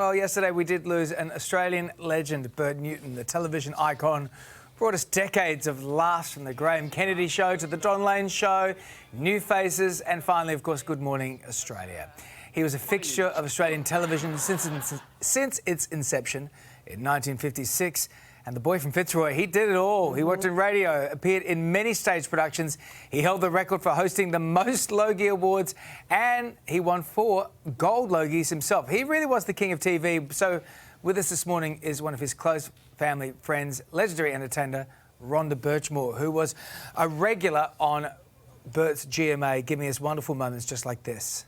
Well, yesterday we did lose an Australian legend, Bert Newton, the television icon. Brought us decades of laughs from the Graham Kennedy Show to the Don Lane Show, New Faces, and finally, of course, Good Morning Australia. He was a fixture of Australian television since its inception in 1956. And the boy from Fitzroy, he did it all. He worked in radio, appeared in many stage productions. He held the record for hosting the most Logie Awards, and he won 4 gold Logies himself. He really was the king of TV. So with us this morning is one of his close family friends, legendary entertainer Rhonda Burchmore, who was a regular on Bert's GMA, giving us wonderful moments just like this.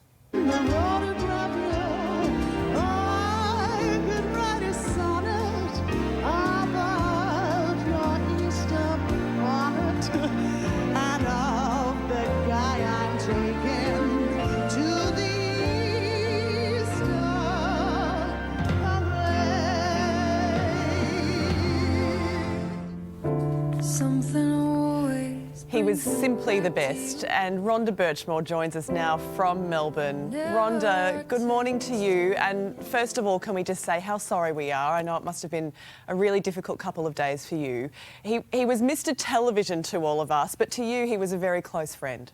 He was simply the best, and Rhonda Burchmore joins us now from Melbourne. Rhonda, good morning to you, and first of all, can we just say how sorry we are? I know it must have been a really difficult couple of days for you. He was Mr. Television to all of us, but to you, he was a very close friend.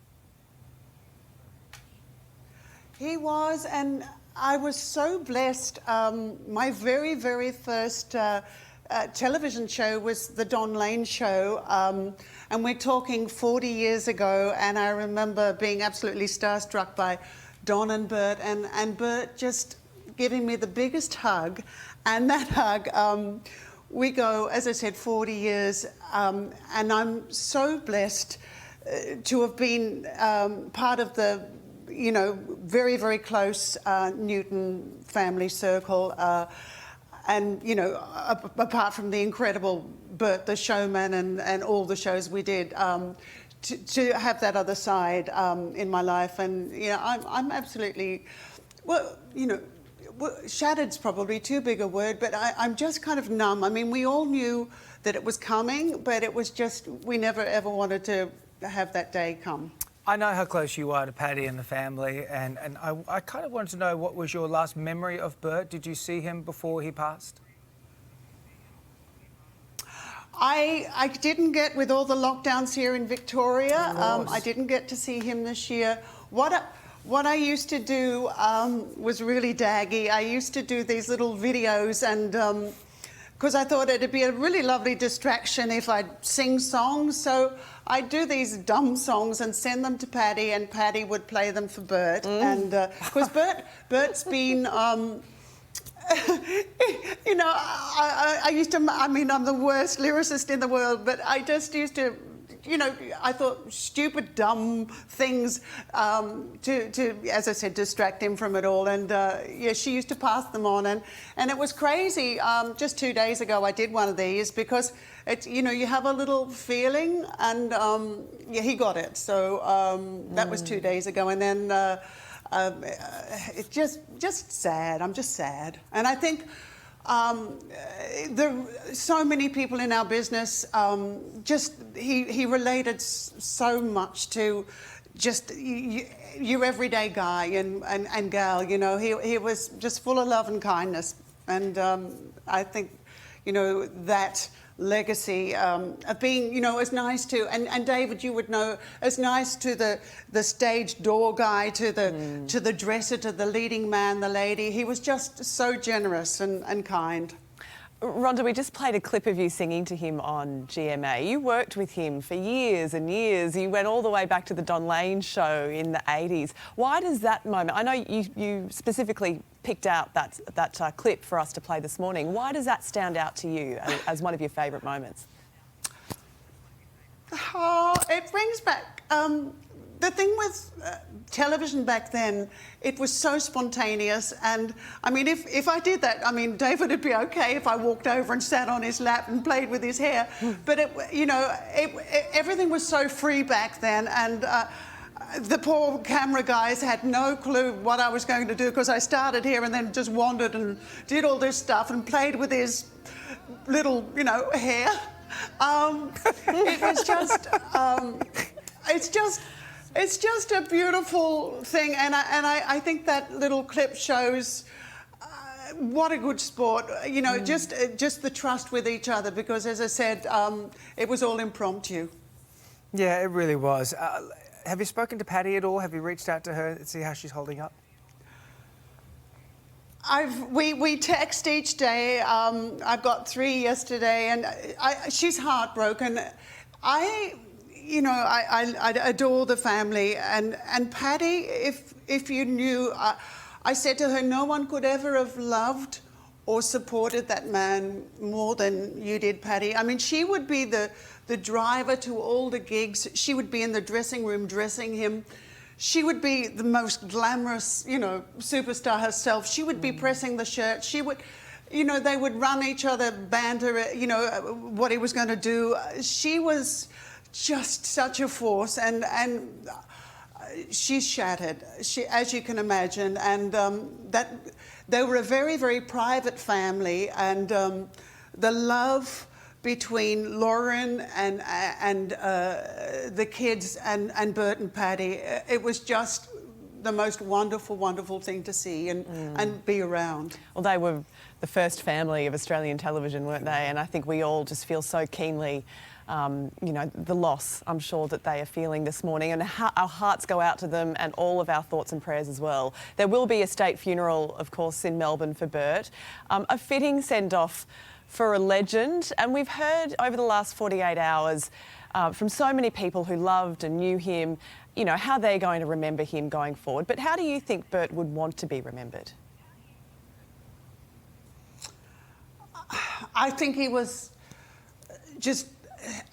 He was, and I was so blessed. My very, very first television show was the Don Lane Show, and we're talking 40 years ago, and I remember being absolutely starstruck by Don and Bert, and Bert just giving me the biggest hug, and that hug, we go, as I said, 40 years, and I'm so blessed to have been part of the, you know, very, very close Newton family circle, and, you know, apart from the incredible Bert the Showman and all the shows we did, to have that other side in my life. And, you know, I'm absolutely, well, you know, shattered's probably too big a word, but I'm just kind of numb. I mean, we all knew that it was coming, but it was just, we never ever wanted to have that day come. I know how close you are to Paddy and the family, and I kind of wanted to know, what was your last memory of Bert? Did you see him before he passed? I didn't get, with all the lockdowns here in Victoria, I didn't get to see him this year. What I used to do was really daggy. I used to do these little videos, and because I thought it'd be a really lovely distraction if I'd sing songs. So I'd do these dumb songs and send them to Paddy, and Paddy would play them for Bert. And because Bert's been, you know, I used to, I mean, I'm the worst lyricist in the world, but I just used to, you know, I thought stupid, dumb things to, as I said, distract him from it all. And yeah, she used to pass them on, and it was crazy. Just 2 days ago, I did one of these because it's, you know, you have a little feeling, and yeah, he got it. So that was 2 days ago, and then it's just sad. I'm just sad, and I think. So many people in our business, he related so much to just your everyday guy and gal, you know. He was just full of love and kindness, and I think, you know, that legacy of being, you know, as nice to, and David, you would know, as nice to the stage door guy, to the dresser, to the leading man, the lady. He was just so generous and kind. Rhonda, we just played a clip of you singing to him on GMA. You worked with him for years and years. You went all the way back to the Don Lane Show in the 80s. Why does that moment, I know you specifically picked out that clip for us to play this morning. Why does that stand out to you as one of your favourite moments? Oh, it brings back... the thing with television back then, it was so spontaneous, and I mean, if I did that, I mean, David would be okay if I walked over and sat on his lap and played with his hair, but it, you know, everything was so free back then, and the poor camera guys had no clue what I was going to do, because I started here and then just wandered and did all this stuff and played with his little, you know, hair. It was just, it's just a beautiful thing, and I think that little clip shows what a good sport. You know, just the trust with each other, because, as I said, it was all impromptu. Yeah, it really was. Have you spoken to Paddy at all? Have you reached out to her to see how she's holding up? We text each day. I've got 3 yesterday, and she's heartbroken. I adore the family, and Paddy, if you knew, I said to her, no one could ever have loved or supported that man more than you did, Paddy. I mean, she would be the driver to all the gigs. She would be in the dressing room dressing him. She would be the most glamorous, superstar herself. She would be pressing the shirt. She would, they would run each other, banter, what he was going to do. She was just such a force, and she's shattered, as you can imagine. And that they were a very, very private family, and the love between Lauren and the kids and Bert and Paddy, it was just the most wonderful, wonderful thing to see and be around. Well, they were the first family of Australian television, weren't they? And I think we all just feel so keenly, the loss, I'm sure, that they are feeling this morning. And our hearts go out to them, and all of our thoughts and prayers as well. There will be a state funeral, of course, in Melbourne for Bert. A fitting send-off for a legend. And we've heard over the last 48 hours from so many people who loved and knew him, how they're going to remember him going forward. But how do you think Bert would want to be remembered? I think he was just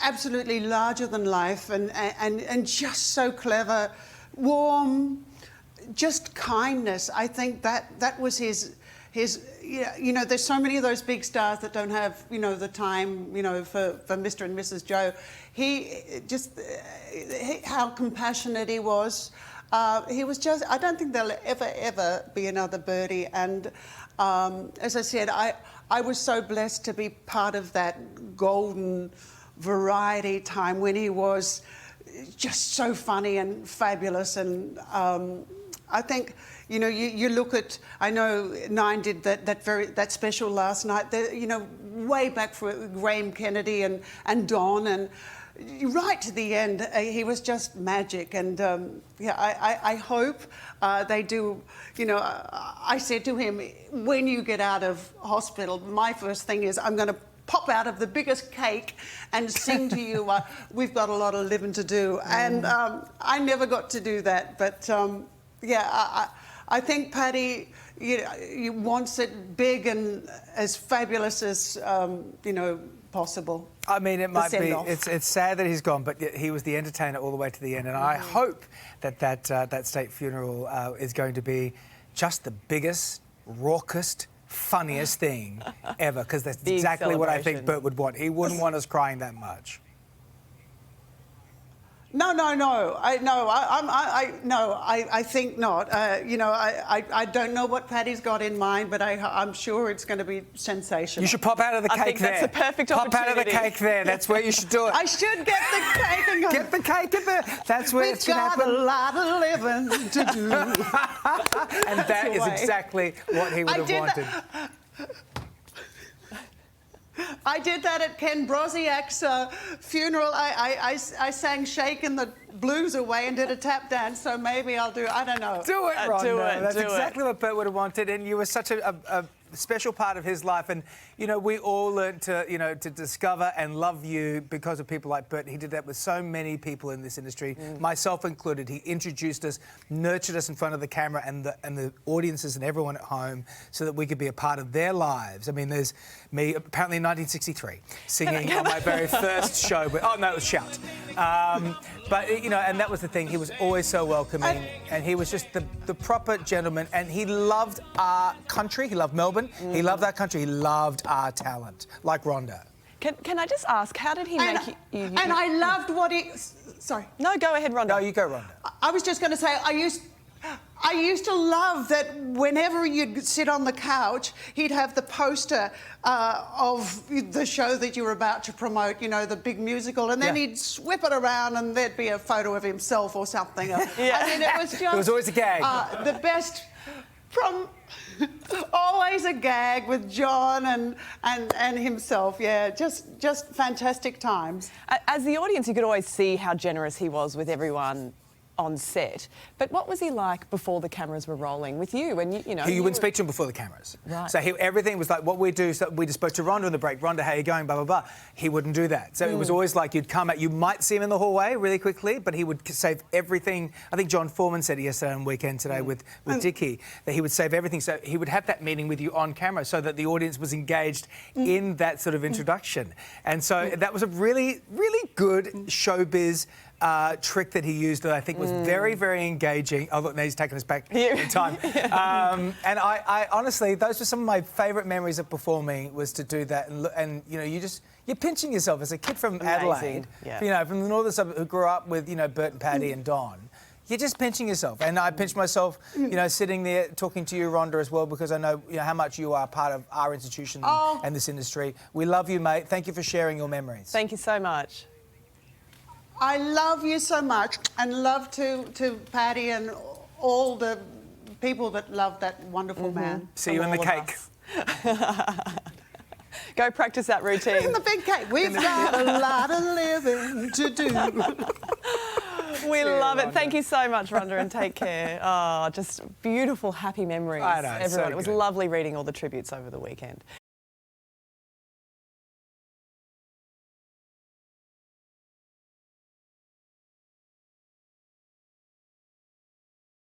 absolutely larger than life, and just so clever, warm, just kindness. I think that was his. There's so many of those big stars that don't have, the time, for Mr. and Mrs. Joe. How compassionate he was. He was just, I don't think there'll ever be another Bertie. And as I said, I was so blessed to be part of that golden variety time when he was just so funny and fabulous. And I think, you look at, I know Nine did that special last night, way back for Graham Kennedy and Don, and right to the end, he was just magic. And I hope they do, I said to him, when you get out of hospital, my first thing is I'm going to pop out of the biggest cake and sing to you, we've got a lot of living to do. And I never got to do that, but I think Paddy, he wants it big and as fabulous as, possible. I mean, it might be, it's sad that he's gone, but he was the entertainer all the way to the end. And I hope that state funeral is going to be just the biggest, raucous, funniest thing ever, because that's exactly what I think Bert would want. He wouldn't want us crying that much. No. I think not. I don't know what Paddy's got in mind, but I'm sure it's going to be sensational. You should pop out of the cake there. I think that's a perfect opportunity. Pop out of the cake there. That's where you should do it. I should get the cake and go. Get the cake in there. That's where it's going to happen. We've got a lot of living to do. And that is exactly what he would have wanted. I did that at Ken Broziak's funeral. I sang Shakin' the Blues Away and did a tap dance, so maybe I'll do, I don't know. Do it, Rhonda. Do it. That's exactly what Bert would have wanted, and you were such a special part of his life. And, we all learned to discover and love you because of people like Bert. He did that with so many people in this industry, myself included. He introduced us, nurtured us in front of the camera and the audiences and everyone at home so that we could be a part of their lives. I mean, there's me, apparently in 1963, singing on my very first show. It was Shout. But, and that was the thing. He was always so welcoming, and he was just the proper gentleman, and he loved our country. He loved Melbourne. He loved our country. He loved our talent, like Rhonda. Can I just ask, how did he make you... And I loved what he... Sorry. No, go ahead, Rhonda. No, you go, Rhonda. I was just going to say, I used to love that whenever you'd sit on the couch, he'd have the poster of the show that you were about to promote, the big musical, and then he'd whip it around and there'd be a photo of himself or something. I mean, it was just... It was always a gag. The best... from always a gag with John and himself. Yeah, just fantastic times. As the audience, you could always see how generous he was with everyone on set. But what was he like before the cameras were rolling with you? And you know, You wouldn't speak to him before the cameras. Right. So everything was like what we do. So we just spoke to Rhonda on the break. Rhonda, how you going? Blah, blah, blah. He wouldn't do that. So it was always like you'd come out, you might see him in the hallway really quickly, but he would save everything. I think John Foreman said yesterday on Weekend Today with Dickie that he would save everything. So he would have that meeting with you on camera so that the audience was engaged in that sort of introduction. And so that was a really, really good showbiz trick that he used that I think was very, very engaging. Oh, look, now he's taking us back in time. And I honestly, those were some of my favourite memories of performing, was to do that. And you know, you're pinching yourself as a kid from Adelaide, you know, from the northern suburbs who grew up with, you know, Bert and Paddy and Don. You're just pinching yourself. And I pinched myself, you know, sitting there talking to you, Rhonda, as well, because I know, you know, how much you are part of our institution and this industry. We love you, mate. Thank you for sharing your memories. Thank you so much. I love you so much, and love to Paddy and all the people that love that wonderful man. See you in the cake. Go practice that routine. In the big cake. We've got a lot of living to do. We love it. Thank you so much, Rhonda, and take care. Oh, just beautiful, happy memories, I know, everyone. so It was good. lovely reading all the tributes over the weekend.